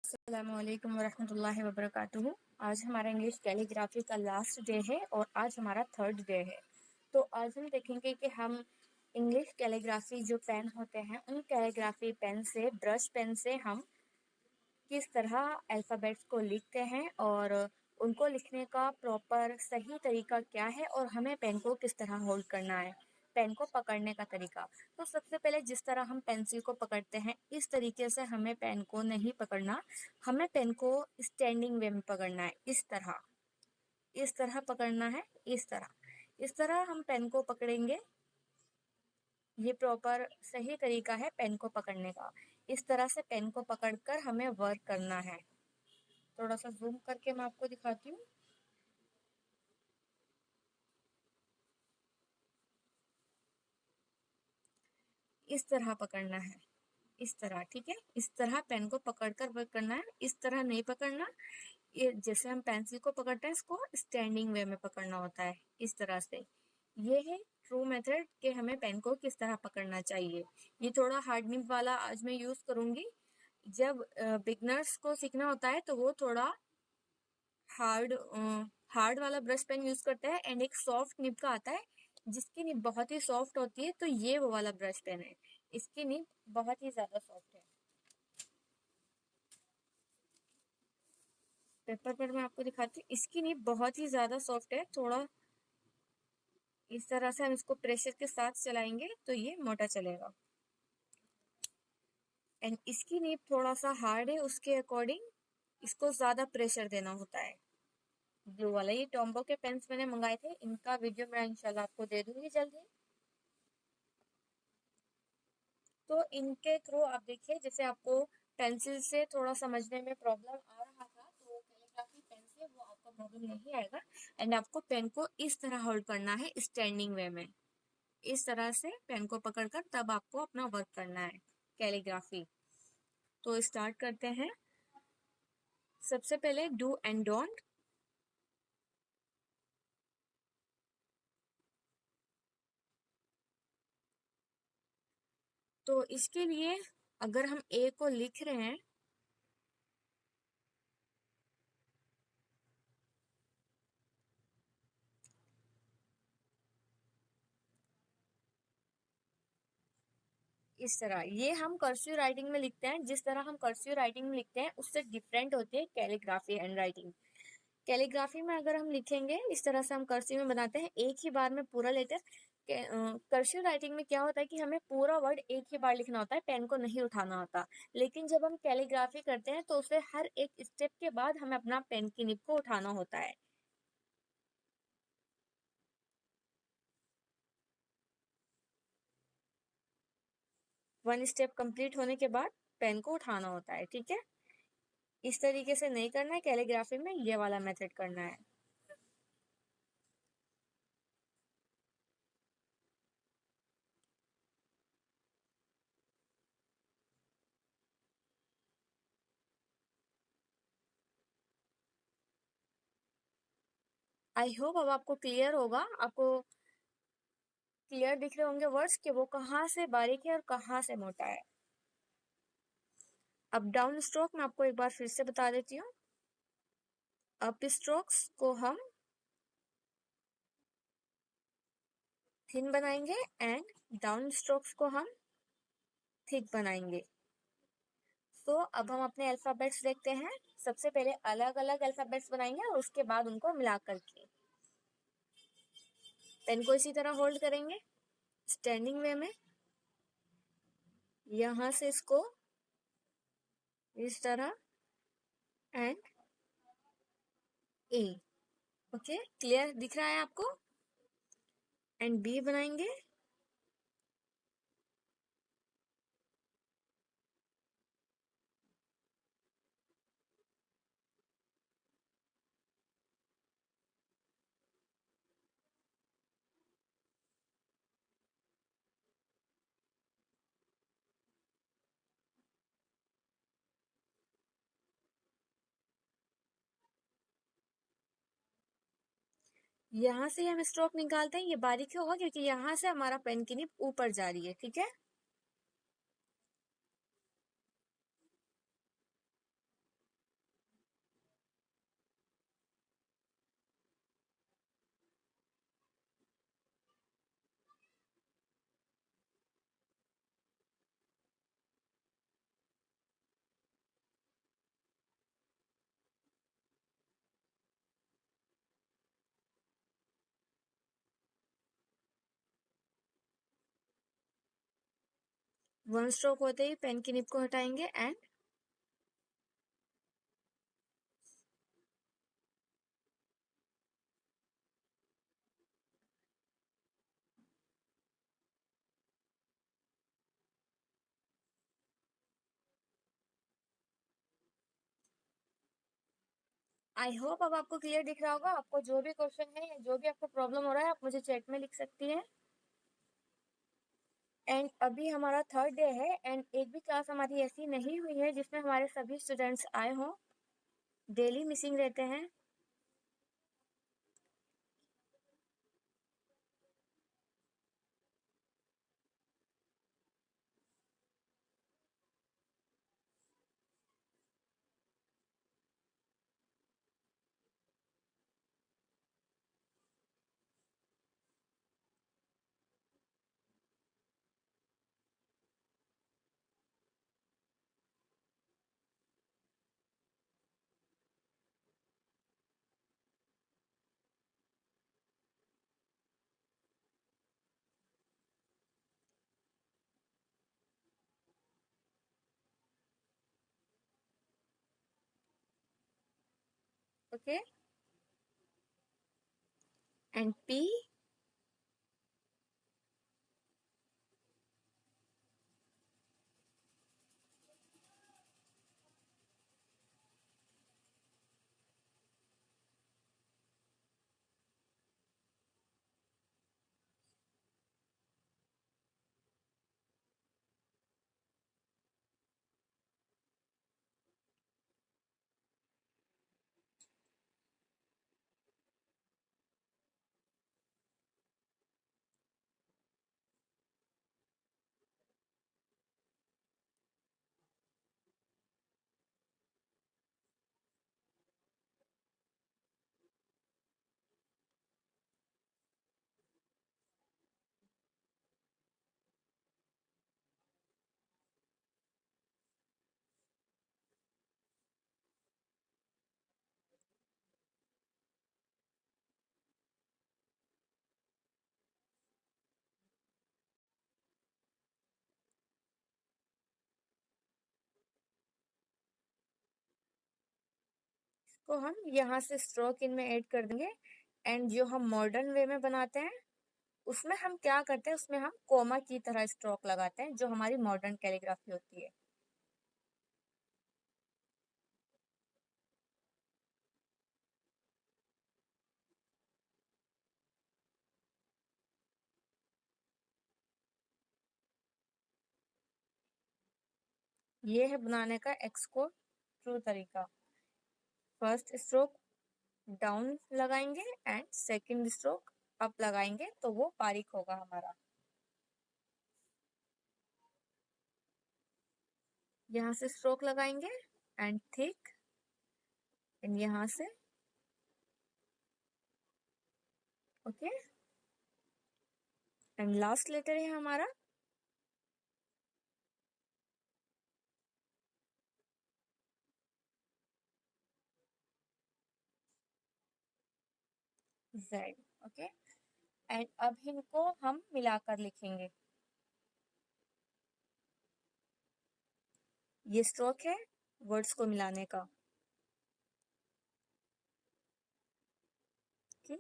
अस्सलामुअलैकुम वरहमतुल्लाहि वबरकातुहू। आज हमारा इंग्लिश कैलीग्राफी का लास्ट डे है और आज हमारा थर्ड डे है। तो आज हम देखेंगे कि हम इंग्लिश कैलीग्राफी जो पेन होते हैं उन कैलीग्राफी पेन से, ब्रश पेन से हम किस तरह अल्फ़ाबेट्स को लिखते हैं और उनको लिखने का प्रॉपर सही तरीका क्या है और हमें पेन को किस तरह होल्ड करना है, पेन को पकड़ने का तरीका। तो सबसे पहले जिस तरह हम पेंसिल को पकड़ते हैं इस तरीके से हमें पेन को नहीं पकड़ना, हमें पेन को स्टैंडिंग वे में पकड़ना है। इस तरह पकड़ना है, इस तरह हम पेन को पकड़ेंगे। ये प्रॉपर सही तरीका है पेन को पकड़ने का। इस तरह से पेन को पकड़कर हमें वर्क करना है। थोड़ा सा जूम करके मैं आपको दिखाती हूँ। इस तरह पकड़ना है, इस तरह, ठीक है। इस तरह पेन को पकड़कर वर्क करना है, इस तरह नहीं पकड़ना। ये जैसे हम पेंसिल को पकड़ते हैं इसको स्टैंडिंग वे में पकड़ना होता है, इस तरह से। ये है ट्रू मेथड कि हमें पेन को किस तरह पकड़ना चाहिए। ये थोड़ा हार्ड निब वाला आज मैं यूज करूंगी। जब बिगनर्स को सीखना होता है तो वो थोड़ा हार्ड वाला ब्रश पेन यूज करता है एंड एक सॉफ्ट निब का आता है जिसकी निब बहुत ही सॉफ्ट होती है। तो ये वो वाला ब्रश पेन है, इसकी निब बहुत ही ज्यादा सॉफ्ट है। पेपर पर मैं आपको दिखाती हूँ, इसकी निब बहुत ही ज्यादा सॉफ्ट है। थोड़ा इस तरह से हम इसको प्रेशर के साथ चलाएंगे तो ये मोटा चलेगा। एंड इसकी निब थोड़ा सा हार्ड है, उसके अकॉर्डिंग इसको ज्यादा प्रेशर देना होता है। ब्लू वाला, ये टॉम्बो के पेन्स मैंने मंगाए थे, इनका वीडियो मैं इंशाल्लाह आपको दे दूंगी जल्दी। तो इनके थ्रू आप देखिए, जैसे आपको पेंसिल से थोड़ा समझने में प्रॉब्लम आ रहा था तो कैलीग्राफी पेन से वो आपको प्रॉब्लम नहीं आएगा। एंड आपको पेन को इस तरह होल्ड करना है स्टैंडिंग वे में, इस तरह से पेन को पकड़कर तब आपको अपना वर्क करना है कैलीग्राफी। तो स्टार्ट करते हैं। सबसे पहले डू एंड डोंट। तो इसके लिए अगर हम ए को लिख रहे हैं इस तरह, ये हम कर्सिव राइटिंग में लिखते हैं। जिस तरह हम कर्सिव राइटिंग में लिखते हैं उससे डिफरेंट होती है कैलीग्राफी एंड राइटिंग। कैलीग्राफी में अगर हम लिखेंगे इस तरह से हम कर्सिव में बनाते हैं, एक ही बार में पूरा लेते हैं। कर्सिव राइटिंग में क्या होता है कि हमें पूरा वर्ड एक ही बार लिखना होता है, पेन को नहीं उठाना होता। लेकिन जब हम कैलीग्राफी करते हैं तो उसे हर एक स्टेप के बाद हमें अपना पेन की निब को उठाना होता है। वन स्टेप कंप्लीट होने के बाद पेन को उठाना होता है, ठीक है। इस तरीके से नहीं करना है कैलीग्राफी में, ये वाला मेथड करना है। आई होप अब आपको क्लियर होगा, आपको क्लियर दिख रहे होंगे वर्ड्स कि वो कहाँ से बारीक है और कहाँ से मोटा है। अब डाउन स्ट्रोक मैं आपको एक बार फिर से बता देती हूँ। अप स्ट्रोक्स को हम थिन बनाएंगे एंड डाउन स्ट्रोक्स को हम थिक बनाएंगे। तो अब हम अपने अल्फाबेट्स देखते हैं। सबसे पहले अलग अलग अल्फाबेट्स बनाएंगे और उसके बाद उनको मिला करके पेन को इसी तरह होल्ड करेंगे स्टैंडिंग वे में। यहां से इसको इस तरह एंड ए। ओके, क्लियर दिख रहा है आपको। एंड बी बनाएंगे। यहाँ से हम स्ट्रोक निकालते हैं, ये बारीक होगा क्योंकि यहाँ से हमारा पेन की निब ऊपर जा रही है, ठीक है। वन स्ट्रोक होते ही पेन की निब को हटाएंगे एंड आई होप अब आपको क्लियर दिख रहा होगा। आपको जो भी क्वेश्चन है या जो भी आपको प्रॉब्लम हो रहा है आप मुझे चैट में लिख सकती हैं। एंड अभी हमारा थर्ड डे है एंड एक भी क्लास हमारी ऐसी नहीं हुई है जिसमें हमारे सभी स्टूडेंट्स आए हों। डेली मिसिंग रहते हैं। ओके एंड पी को हम यहाँ से स्ट्रोक इन में ऐड कर देंगे। एंड जो हम मॉडर्न वे में बनाते हैं उसमें हम क्या करते हैं, उसमें हम कोमा की तरह स्ट्रोक लगाते हैं जो हमारी मॉडर्न कैलीग्राफी होती है। ये है बनाने का एक्सकोड ट्रू तरीका। फर्स्ट स्ट्रोक डाउन लगाएंगे एंड सेकंड स्ट्रोक अप लगाएंगे तो वो बारीक होगा हमारा। यहाँ से स्ट्रोक लगाएंगे एंड थिक एंड यहाँ से ओके एंड लास्ट लेटर है हमारा Z। ओके एंड अब इनको हम मिलाकर लिखेंगे। ये स्ट्रोक है वर्ड्स को मिलाने का। okay?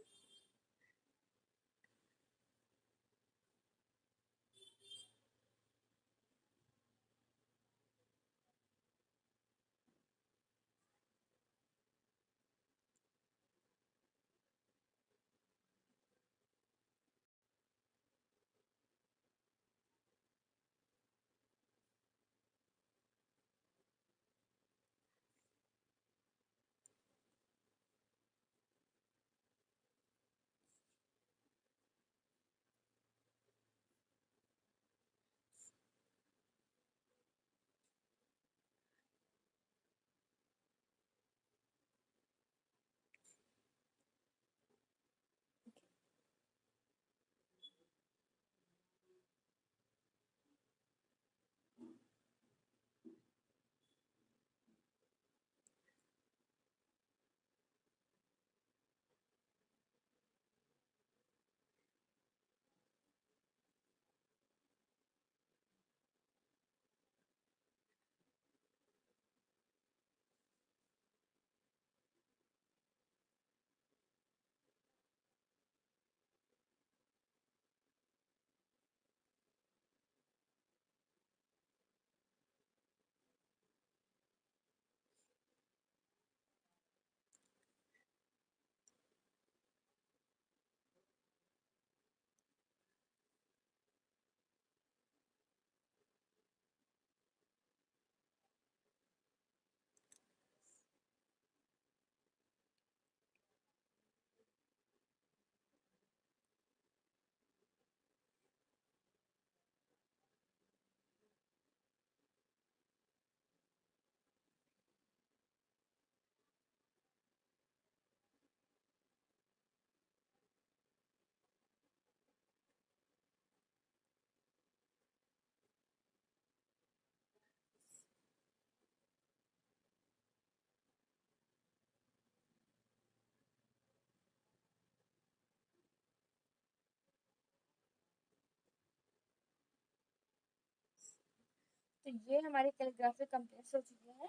तो ये हमारी कैलीग्राफी कंप्लीट हो चुकी है।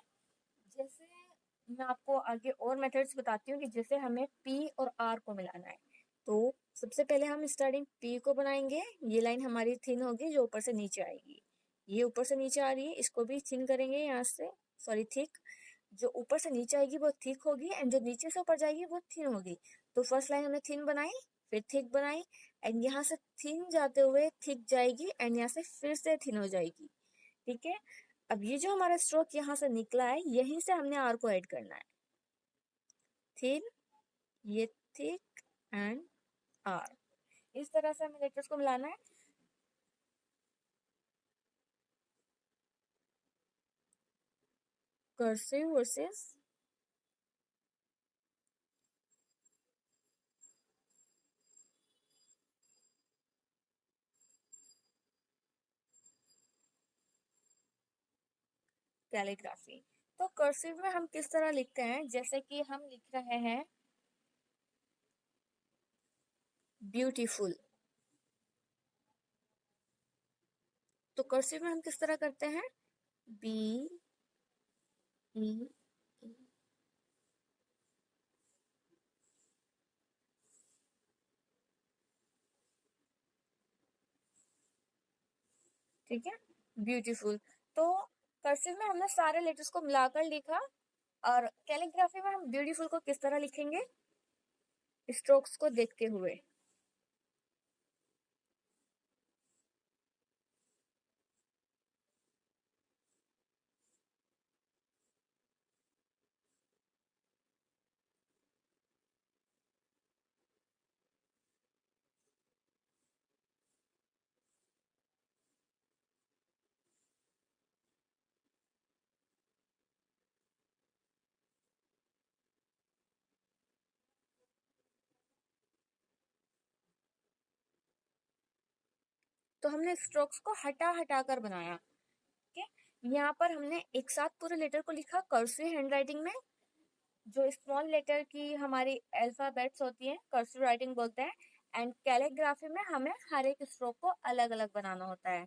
जैसे मैं आपको आगे और मेथड्स बताती हूँ कि जैसे हमें पी और आर को मिलाना है। तो सबसे पहले हम स्टार्टिंग पी को बनाएंगे। ये लाइन हमारी थिन होगी जो ऊपर से नीचे आएगी। ये ऊपर से नीचे आ रही है, इसको भी थिन करेंगे यहाँ से, सॉरी थिक। जो ऊपर से नीचे आएगी वो थिक होगी एंड जो नीचे से ऊपर जाएगी वो थिन होगी। तो फर्स्ट लाइन हमने थिन बनाई, फिर थिक बनाई एंड यहाँ से थिन जाते हुए थिक जाएगी एंड यहाँ से फिर से थिन हो जाएगी। ठीक है, अब ये जो हमारा स्ट्रोक यहाँ से निकला है यहीं से हमने आर को ऐड करना है। थिन, ये थिक एंड आर, इस तरह से हमें लेटर्स को मिलाना है। Cursive versus calligraphy. तो कर्सिव में हम किस तरह लिखते हैं, जैसे कि हम लिख रहे हैं ब्यूटीफुल, तो कर्सिव में हम किस तरह करते हैं, बी ई, ठीक है, ब्यूटीफुल। तो कर्सिव में हमने सारे लेटर्स को मिलाकर लिखा, और कैलीग्राफी में हम ब्यूटीफुल को किस तरह लिखेंगे, स्ट्रोक्स को देखते हुए। तो हमने स्ट्रोक्स को हटा हटा कर बनाया। ठीक है, यहाँ पर हमने एक साथ पूरे लेटर को लिखा कर्सिव हैंडराइटिंग में। जो स्मॉल लेटर की हमारी अल्फाबेट्स होती हैं कर्सिव राइटिंग बोलते हैं, एंड कैलीग्राफी में हमें हर एक स्ट्रोक को अलग अलग बनाना होता है।